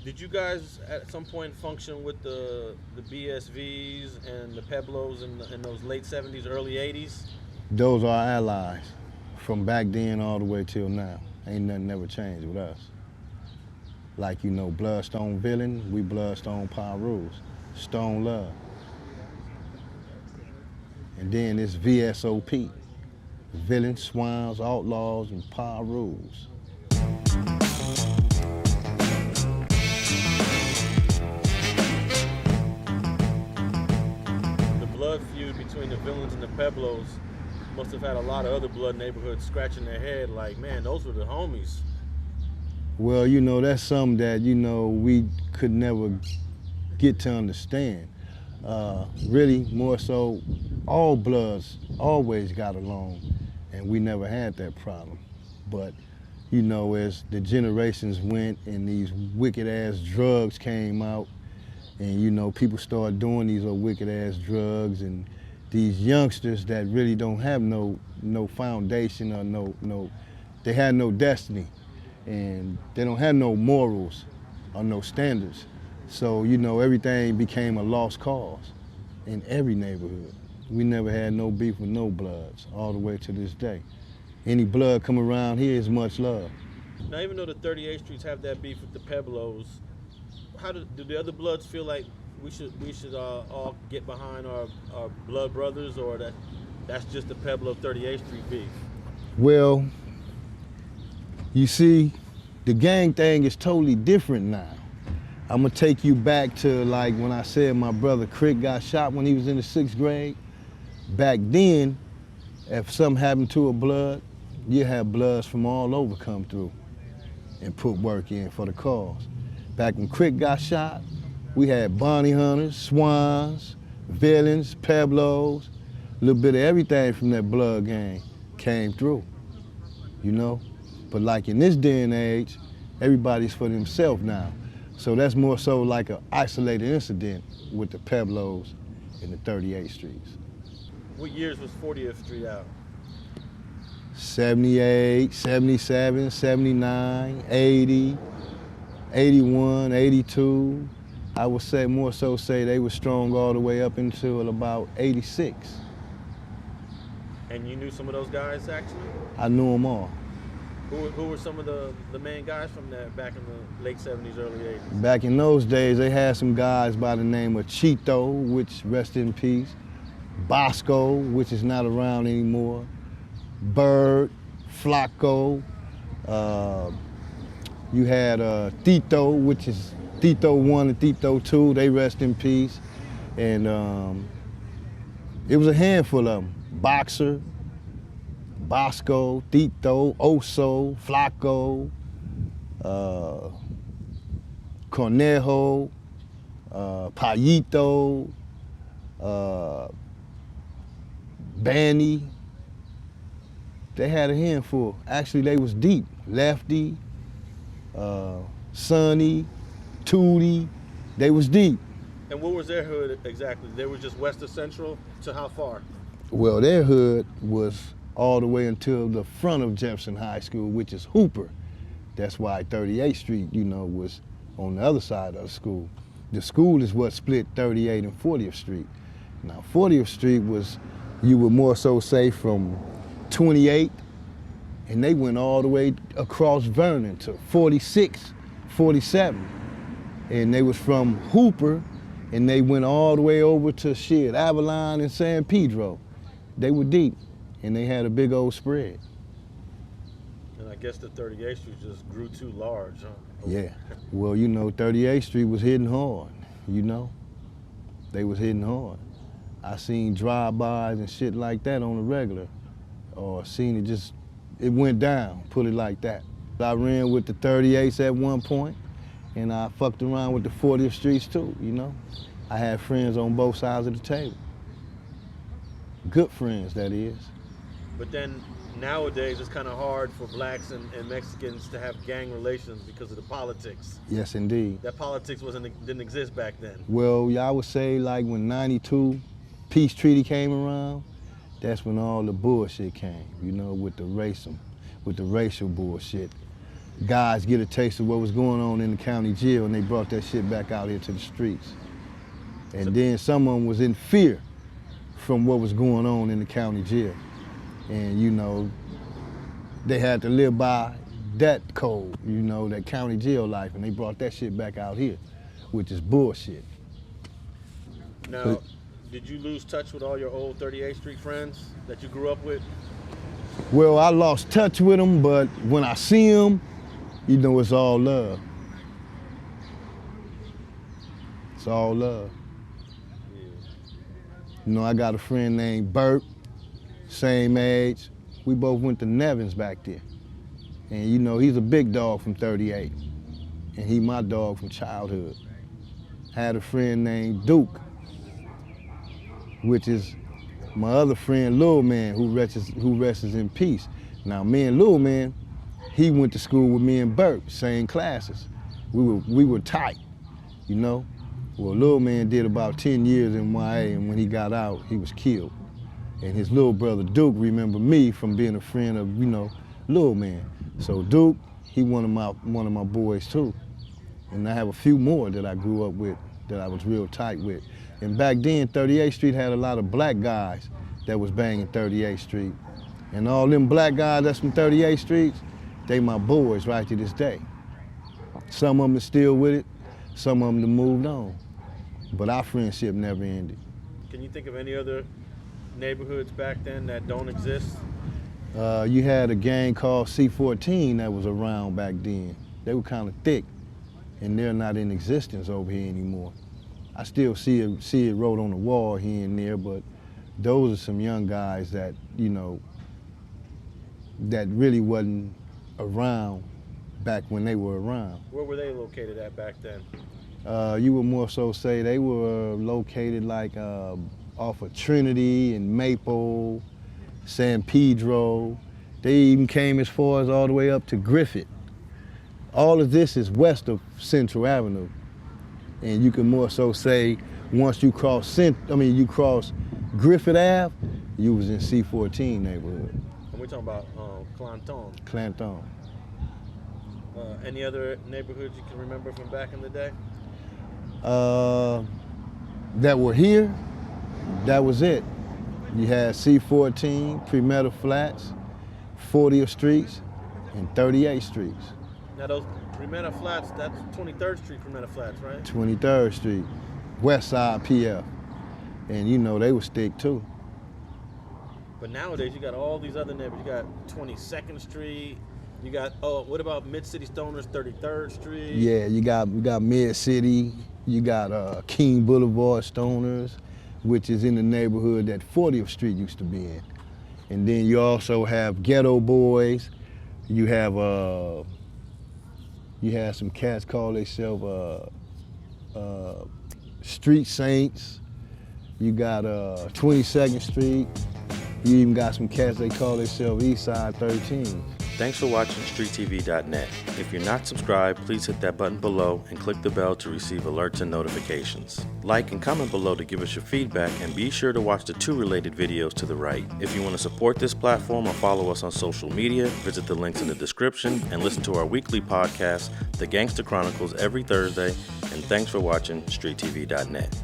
Did you guys at some point function with the BSVs and the Peblos in those late 70s, early 80s? Those are our allies from back then all the way till now. Ain't nothing never changed with us. Like, you know, Bloodstone Villain, we Bloodstone Piru, Stone Love. And then it's VSOP, Villains, Swines, Outlaws, and Pirus. The blood feud between the Villains and the Peblos must have had a lot of other blood neighborhoods scratching their head like, man, those were the homies. Well, you know, that's something that, you know, we could never get to understand. Really, more so, all bloods always got along, and we never had that problem. But, you know, as the generations went and these wicked-ass drugs came out, and, you know, people started doing these wicked-ass drugs, and these youngsters that really don't have no foundation or they had no destiny, and they don't have no morals or no standards. So, you know, everything became a lost cause in every neighborhood. We never had no beef with no bloods all the way to this day. Any blood come around here is much love. Now, even though the 38th Streets have that beef with the Peblos, how do the other bloods feel like we should all get behind our blood brothers, or that's just the Peblo 38th Street beef? Well, you see, the gang thing is totally different now. I'm gonna take you back to like when I said my brother Crip got shot when he was in the 6th grade. Back then, if something happened to a blood, you had bloods from all over come through and put work in for the cause. Back when Crip got shot, we had bounty hunters, swines, villains, Peblos, a little bit of everything from that blood gang came through, you know? But like in this day and age, everybody's for themselves now. So that's more so like an isolated incident with the Peblos and the 38th Streets. What years was 40th Street out? 78, 77, 79, 80, 81, 82. I would say more so say they were strong all the way up until about 86. And you knew some of those guys actually? I knew them all. Who were some of the main guys from that back in the late 70s, early 80s? Back in those days, they had some guys by the name of Cheeto, which rest in peace, Bosco, which is not around anymore, Bird, Flacco, you had Tito, which is Tito 1 and Tito 2, they rest in peace. And it was a handful of them, Boxer, Bosco, Tito, Oso, Flacco, Cornejo, Payito, Banny. They had a handful. Actually, they was deep. Lefty, Sonny, Tootie, they was deep. And what was their hood exactly? They were just west of Central to how far? Well, their hood was all the way until the front of Jefferson High School, which is Hooper. That's why 38th Street, you know, was on the other side of the school. The school is what split 38th and 40th Street. Now, 40th Street was, you would more so say from 28th, and they went all the way across Vernon to 46, 47. And they was from Hooper, and they went all the way over to shit, Avalon and San Pedro. They were deep, and they had a big old spread. And I guess the 38th Street just grew too large, huh? Yeah. Well, you know, 38th Street was hitting hard, you know? They was hitting hard. I seen drive-bys and shit like that on the regular, or seen it just, it went down, put it like that. I ran with the 38s at one point, and I fucked around with the 40th Streets too, you know? I had friends on both sides of the table. Good friends, that is. But then nowadays it's kind of hard for blacks and Mexicans to have gang relations because of the politics. Yes, indeed. That politics didn't exist back then. Well, yeah, I would say like when '92 peace treaty came around, that's when all the bullshit came, you know, with the racial bullshit. guys get a taste of what was going on in the county jail, and they brought that shit back out here to the streets. And then some of them was in fear from what was going on in the county jail. And, you know, they had to live by that code, you know, that county jail life, and they brought that shit back out here, which is bullshit. Now, did you lose touch with all your old 38th Street friends that you grew up with? Well, I lost touch with them, but when I see them, you know, it's all love. It's all love. Yeah. You know, I got a friend named Bert, same age. We both went to Nevins back there. And you know, he's a big dog from 38. And he my dog from childhood. Had a friend named Duke, which is my other friend, Lil Man, who rests in peace. Now, me and Lil Man, he went to school with me and Bert, same classes. We were tight, you know? Well, Lil Man did about 10 years in YA, and when he got out, he was killed. And his little brother, Duke, remembered me from being a friend of, you know, Lil Man. So Duke, he one of my boys too. And I have a few more that I grew up with, that I was real tight with. And back then, 38th Street had a lot of black guys that was banging 38th Street. And all them black guys that's from 38th Street, they my boys right to this day. Some of them are still with it, some of them have moved on. But our friendship never ended. Can you think of any other neighborhoods back then that don't exist? You had a gang called C14 that was around back then. They were kind of thick, and they're not in existence over here anymore. I still see it wrote on the wall here and there, but those are some young guys that, you know, that really wasn't around back when they were around. Where were they located at back then? You would more so say they were located like off of Trinity and Maple, San Pedro. They even came as far as all the way up to Griffith. All of this is west of Central Avenue. And you can more so say once you cross Griffith Ave, you was in C14 neighborhood. And we're talking about Clanton. Clanton. Any other neighborhoods you can remember from back in the day? That were here, that was it. You had C14, Premeta Flats, 40th Streets, and 38th Streets. Now those Premeta Flats, that's 23rd Street Premeta Flats, right? 23rd Street, West Side PF. And you know, they was thick too. But nowadays you got all these other neighborhoods. You got 22nd Street, you got, what about Mid-City Stoners, 33rd Street? Yeah, you got Mid-City, you got King Boulevard Stoners, which is in the neighborhood that 40th Street used to be in. And then you also have Ghetto Boys. You have some cats call themselves Street Saints. You got 22nd Street. You even got some cats they call themselves Eastside 13. Thanks for watching StreetTV.net. If you're not subscribed, please hit that button below and click the bell to receive alerts and notifications. Like and comment below to give us your feedback, and be sure to watch the 2 related videos to the right. If you want to support this platform or follow us on social media, visit the links in the description and listen to our weekly podcast, The Gangster Chronicles, every Thursday. And thanks for watching StreetTV.net.